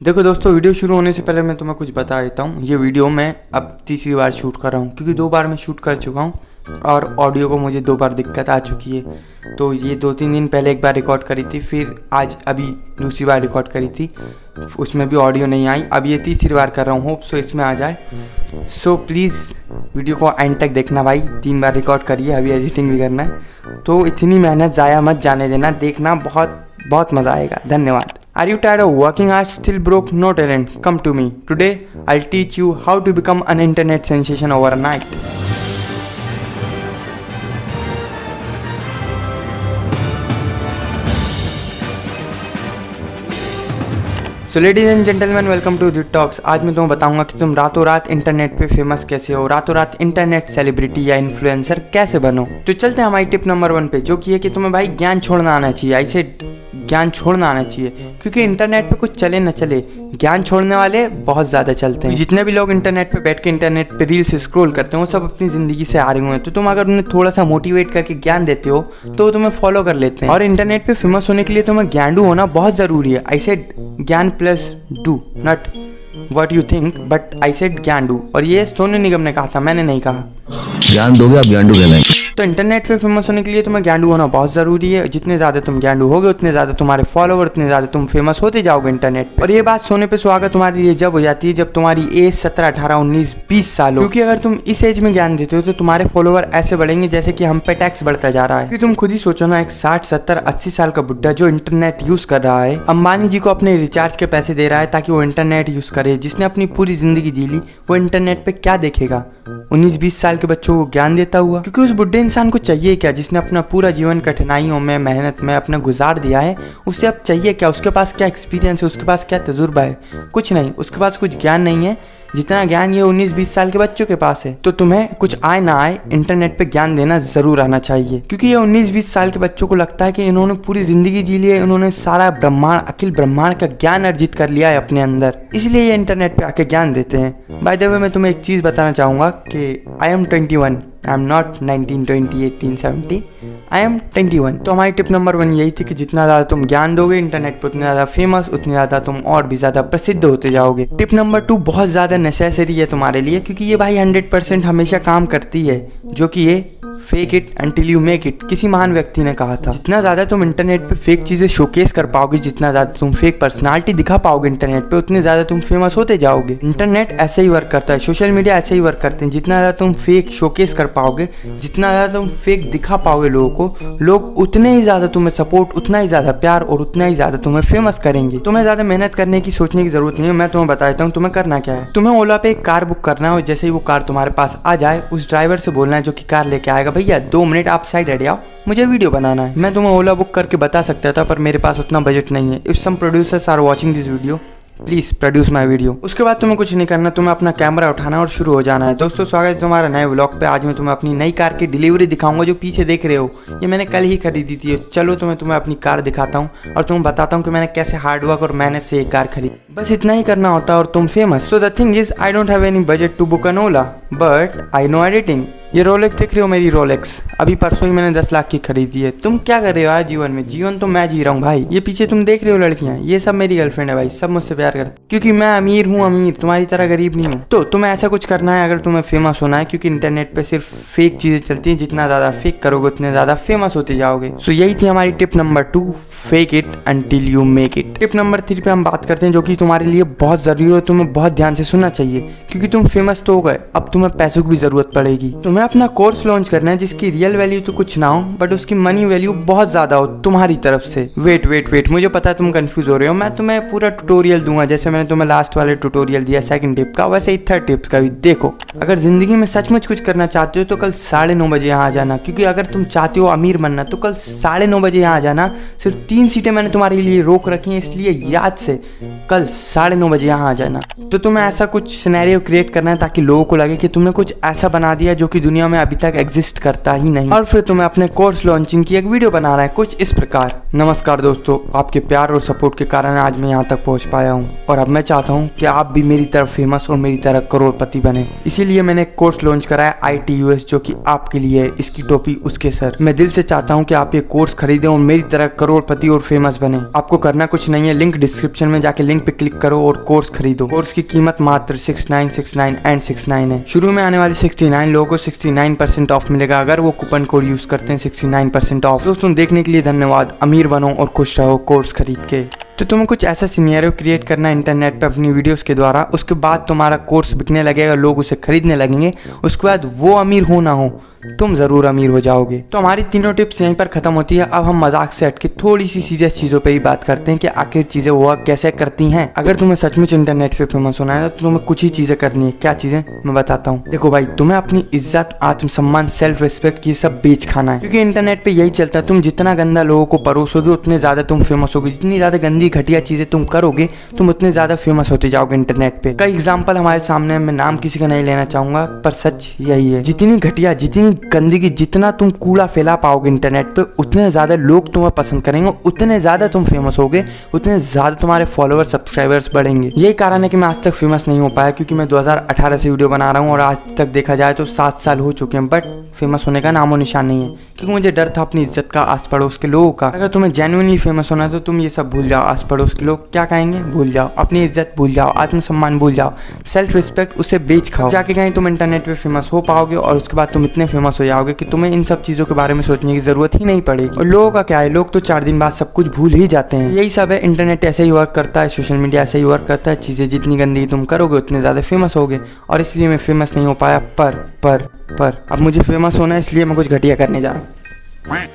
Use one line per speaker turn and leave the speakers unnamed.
देखो दोस्तों, वीडियो शुरू होने से पहले मैं तुम्हें कुछ बता देता हूँ। ये वीडियो मैं अब तीसरी बार शूट कर रहा हूँ क्योंकि 2 बार मैं शूट कर चुका हूँ और ऑडियो को मुझे 2 बार दिक्कत आ चुकी है। तो ये 2-3 दिन पहले एक बार रिकॉर्ड करी थी, फिर आज अभी दूसरी बार रिकॉर्ड करी थी, उसमें भी ऑडियो नहीं आई। अब ये तीसरी बार कर रहा हूँ, होप सो इसमें आ जाए। सो प्लीज़ वीडियो को एंड तक देखना भाई। 3 बार रिकॉर्ड करिए, अभी एडिटिंग भी करना है, तो इतनी मेहनत ज़ाया मत जाने देना। देखना, बहुत बहुत मज़ा आएगा। धन्यवाद। Are you tired of working hard, still broke, no talent? Come to me. Today, I'll teach you how to become an internet sensation overnight. So ladies and gentlemen, welcome to the talks. आज मैं तुम्हें बताऊंगा कि तुम रातों रात internet पे famous कैसे हो, रातों रात इंटरनेट सेलिब्रिटी या इन्फ्लुएंसर कैसे बनो। तो चलते हैं हमारी टिप नंबर 1 पे, जो कि है कि तुम्हें भाई ज्ञान छोड़ना आना चाहिए। ऐसे ज्ञान छोड़ना आना चाहिए, क्योंकि इंटरनेट पे कुछ चले न चले, ज्ञान छोड़ने वाले बहुत ज़्यादा चलते हैं। जितने भी लोग इंटरनेट पे बैठ के इंटरनेट पे रील्स स्क्रॉल करते हैं, वो सब अपनी ज़िंदगी से हारे हुए हैं। तो तुम अगर उन्हें थोड़ा सा मोटिवेट करके ज्ञान देते हो तो वो तुम्हें फॉलो कर लेते हैं। और इंटरनेट पे फेमस होने के लिए तुम्हें ज्ञानडू होना बहुत ज़रूरी है। I said gyan plus do, not what you think, but I said ज्ञानडू। और ये सोनू निगम ने कहा था, मैंने नहीं कहा।
ज्ञान दोगे आप ज्ञानडू कहलाएंगे।
तो इंटरनेट पे फेमस होने के लिए तुम्हें ज्ञानडू होना बहुत ज़रूरी है। जितने ज़्यादा तुम ज्ञानडू होगे, उतने ज़्यादा तुम्हारे फॉलोवर, उतने ज़्यादा तुम फेमस होते जाओगे इंटरनेट पे। और ये बात सोने पे सुहागा तुम्हारे लिए जब हो जाती है जब तुम्हारी एज 17, 18, 19, 20 साल हो। क्योंकि अगर तुम इस एज में ज्ञान देते हो तो तुम्हारे फॉलोवर ऐसे बढ़ेंगे जैसे कि हम पे टैक्स बढ़ता जा रहा है। क्योंकि तुम खुद ही सोचो ना, एक 60, 70, 80 साल का बुड्ढा जो इंटरनेट यूज कर रहा है, अंबानी जी को अपने रिचार्ज के पैसे दे रहा है ताकि वो इंटरनेट यूज करे, जिसने अपनी पूरी जिंदगी जी ली, वो इंटरनेट पे क्या देखेगा 19-20 साल के बच्चों को ज्ञान देता हुआ। क्योंकि उस बुढ़े इंसान को चाहिए क्या, जिसने अपना पूरा जीवन कठिनाइयों में, मेहनत में अपना गुजार दिया है, उससे अब चाहिए क्या? उसके पास क्या एक्सपीरियंस है, उसके पास क्या तजुर्बा है? कुछ नहीं। उसके पास कुछ ज्ञान नहीं है जितना ज्ञान ये 19-20 साल के बच्चों के पास है। तो तुम्हें कुछ आए ना आए, इंटरनेट पे ज्ञान देना जरूर आना चाहिए। क्योंकि ये 19-20 साल के बच्चों को लगता है कि इन्होंने पूरी जिंदगी जी ली है, इन्होंने सारा ब्रह्मांड, अखिल ब्रह्मांड का ज्ञान अर्जित कर लिया है अपने अंदर, इसलिए ये इंटरनेट पे आके ज्ञान देते हैं। बाय द वे, मैं तुम्हें एक चीज बताना चाहूंगा कि I am 21, I am not 19, 20, 18, 17, I am 21। तो हमारी टिप नंबर 1 यही थी कि जितना ज़्यादा तुम ज्ञान दोगे इंटरनेट पर, उतने ज़्यादा फेमस, उतने ज़्यादा तुम और भी ज़्यादा प्रसिद्ध होते जाओगे। टिप नंबर 2 बहुत ज़्यादा नेसेसरी है तुम्हारे लिए, क्योंकि ये भाई 100% हमेशा काम करती है, जो कि ये fake it until you make it किसी महान व्यक्ति ने कहा था। जितना ज़्यादा तुम इंटरनेट पे फेक चीज़ें शोकेस कर पाओगे, जितना ज़्यादा तुम फेक पर्सनालिटी दिखा पाओगे इंटरनेट पे, उतने ज़्यादा तुम फेमस होते जाओगे। इंटरनेट ऐसे ही वर्क करता है, सोशल मीडिया ऐसे ही वर्क करते हैं। जितना ज़्यादा तुम फेक शोकेस कर पाओगे, जितना ज़्यादा तुम फेक दिखा पाओगे लोगों को, लोग उतने ही ज़्यादा तुम्हें सपोर्ट, उतना ही ज़्यादा प्यार और उतना ही ज़्यादा तुम्हें फेमस करेंगे। तुम्हें ज़्यादा मेहनत करने की, सोचने की जरूरत नहीं है। मैं तुम्हें बता देता हूँ तुम्हें करना क्या है। तुम्हें ओला पे एक कार बुक करना है और जैसे ही वो कार तुम्हारे पास आ जाए, उस ड्राइवर से बोलना है जो कि कार लेके आएगा, भैया 2 मिनट आप साइड हट जाओ, मुझे वीडियो बनाना है। मैं तुम्हें ओला बुक करके बता सकता था, पर मेरे पास उतना बजट नहीं है। If some producers are watching this video, please produce my video. उसके बाद तुम्हें कुछ नहीं करना, तुम्हें अपना कैमरा उठाना और शुरू हो जाना है। दोस्तों, स्वागत है तुम्हारा नए व्लॉग पे। आज मैं तुम्हें अपनी नई कार की डिलीवरी दिखाऊंगा, जो पीछे देख रहे हो। ये मैंने कल ही खरीदी थी। चलो तुम्हें अपनी कार दिखाता हूँ और तुम्हें बताता हूँ कि मैंने कैसे हार्डवर्क और मेहनत से ये कार खरीदी। बस इतना ही करना होता है और तुम famous. So the thing is, I don't have any budget to book an Ola, but I know editing. ये रोलेक्स देख रहे हो, मेरी रोलेक्स अभी परसों ही मैंने 10 लाख की खरीदी है। तुम क्या कर रहे हो यार जीवन में? जीवन तो मैं जी रहा हूँ भाई। ये पीछे तुम देख रहे हो लड़कियां, ये सब मेरी गर्लफ्रेंड है भाई। सब मुझसे प्यार करते, क्योंकि मैं अमीर हूँ, अमीर, तुम्हारी तरह गरीब नहीं हूँ। तो तुम्हें ऐसा कुछ करना है अगर तुम्हें फेमस होना है, क्योंकि इंटरनेट पे सिर्फ फेक चीजें चलती हैं। जितना ज्यादा फेक करोगे उतने ज्यादा फेमस होते जाओगे। सो यही थी हमारी tip number 2, fake it until you make it. Tip number 3 पे हम बात करते हैं, जो कि तुम्हारे लिए बहुत जरूरी है, तुम्हें बहुत ध्यान से सुनना चाहिए। क्योंकि तुम फेमस तो हो गए, अब तुम्हें पैसों की भी जरूरत पड़ेगी। तुम्हें अपना कोर्स लॉन्च करना है जिसकी रियल वैल्यू तो कुछ ना हो, बट उसकी मनी वैल्यू बहुत ज्यादा हो तुम्हारी तरफ से। वेट, मुझे पता है तुम कंफ्यूज हो रहे हो। मैं तुम्हें पूरा ट्यूटोरियल दूंगा, जैसे मैंने तुम्हें लास्ट वाले ट्यूटोरियल दिया 2nd टिप का, वैसे ही 3rd टिप्स का भी। देखो, अगर जिंदगी में सचमुच कुछ करना चाहते हो तो कल 9:30 बजे यहाँ आ जाना। क्योंकि अगर तुम चाहते हो अमीर बनना तो कल 9:30 बजे यहाँ आ जाना। सिर्फ 3 सीटें मैंने तुम्हारे लिए रोक रखी हैं, इसलिए याद से कल 9:30 बजे यहाँ आ जाना। तो तुम्हें ऐसा कुछ सिनेरियो क्रिएट करना है ताकि लोगों को लगे कि तुमने कुछ ऐसा बना दिया जो कि दुनिया में अभी तक एग्जिस्ट करता ही नहीं। और फिर तुम्हें अपने कोर्स लॉन्चिंग की एक वीडियो बना रहा है कुछ इस प्रकार। नमस्कार दोस्तों, आपके प्यार और सपोर्ट के कारण आज मैं यहाँ तक पहुँच पाया हूँ, और अब मैं चाहता हूँ कि आप भी मेरी तरह फेमस और मेरी तरह करोड़पति बने। इसीलिए मैंने एक कोर्स लॉन्च करा है ITUS, जो कि आपके लिए है। इसकी टोपी उसके सर। मैं दिल से चाहता हूँ कि आप ये कोर्स खरीदें और मेरी तरह करोड़पति और फेमस बने। आपको करना कुछ नहीं है, लिंक डिस्क्रिप्शन में जाके लिंक पे क्लिक क्लिक करो और कोर्स खरीदो। कोर्स की कीमत मात्र 6969 एंड 69 है। शुरू में आने वाले 69 लोगों को 69% ऑफ मिलेगा अगर वो कूपन कोड यूज करते हैं 69% ऑफ। दोस्तों देखने के लिए धन्यवाद। अमीर बनो और खुश रहो कोर्स खरीद के। तो तुम्हें कुछ ऐसा सिनेरियो क्रिएट करना है इंटरनेट पे अपनी वीडियोस के द्वारा, उसके बाद तुम्हारा कोर्स बिकने लगेगा, लोग उसे खरीदने लगेंगे, उसके बाद वो अमीर हो ना हो तुम जरूर अमीर हो जाओगे। तो हमारी तीनों टिप्स यहीं पर खत्म होती है। अब हम मजाक से हटके थोड़ी सी सीरियस चीजों पे ही बात करते हैं कि आखिर चीजें वर्क कैसे करती हैं। अगर तुम्हें सचमुच इंटरनेट पे फेमस होना है तो तुम्हें कुछ ही चीजें करनी है। क्या चीजें मैं बताता हूँ। देखो भाई, तुम्हें अपनी इज्जत, आत्मसम्मान, सेल्फ रिस्पेक्ट ये सब बेच खाना है, क्योंकि इंटरनेट पे यही चलता है। तुम जितना गंदा लोगों को परोसोगे उतने ज्यादा तुम फेमस होगे। जितनी ज्यादा गंदी घटिया चीजें तुम करोगे तुम उतने ज्यादा फेमस होते जाओगे इंटरनेट पे। कई एग्जाम्पल हमारे सामने, मैं नाम किसी का नहीं लेना चाहूंगा पर सच यही है। जितनी घटिया, जितनी गंदगी, जितना तुम कूड़ा फैला पाओगे इंटरनेट पे उतने ज्यादा लोग तुम्हें पसंद करेंगे, उतने ज्यादा तुम फेमस होगे, उतने ज्यादा तुम्हारे फॉलोअर सब्सक्राइबर्स बढ़ेंगे। यही कारण है कि मैं आज तक फेमस नहीं हो पाया, क्योंकि मैं 2018 से वीडियो बना रहा हूँ और आज तक देखा जाए तो 7 साल हो चुके हैं, बट फेमस होने का नामो निशान नहीं है, क्योंकि मुझे डर था अपनी इज्जत का, आस पड़ोस के लोगों का। अगर तुम्हें जेन्युइनली फेमस होना है तो तुम ये सब भूल जाओ। आस पड़ोस के लोग क्या कहेंगे भूल जाओ, अपनी इज्जत भूल जाओ, आत्मसम्मान भूल जाओ, सेल्फ रिस्पेक्ट उसे बेच खाओ। जाके कहीं तुम इंटरनेट पे फेमस हो पाओगे और उसके बाद तुम इतने फेमस हो जाओगे कि तुम्हें इन सब चीजों के बारे में सोचने की जरूरत ही नहीं पड़ेगी। और लोगों का क्या है, लोग तो 4 दिन बाद सब कुछ भूल ही जाते हैं। यही सब है, इंटरनेट ऐसे ही वर्क करता है, सोशल मीडिया ऐसे ही वर्क करता है। चीजें जितनी गंदी तुम करोगे उतने ज्यादा फेमस होगे, और इसलिए मैं फेमस नहीं हो पाया। पर अब मुझे फेमस होना है, इसलिए मैं कुछ घटिया करने जा रहा हूँ।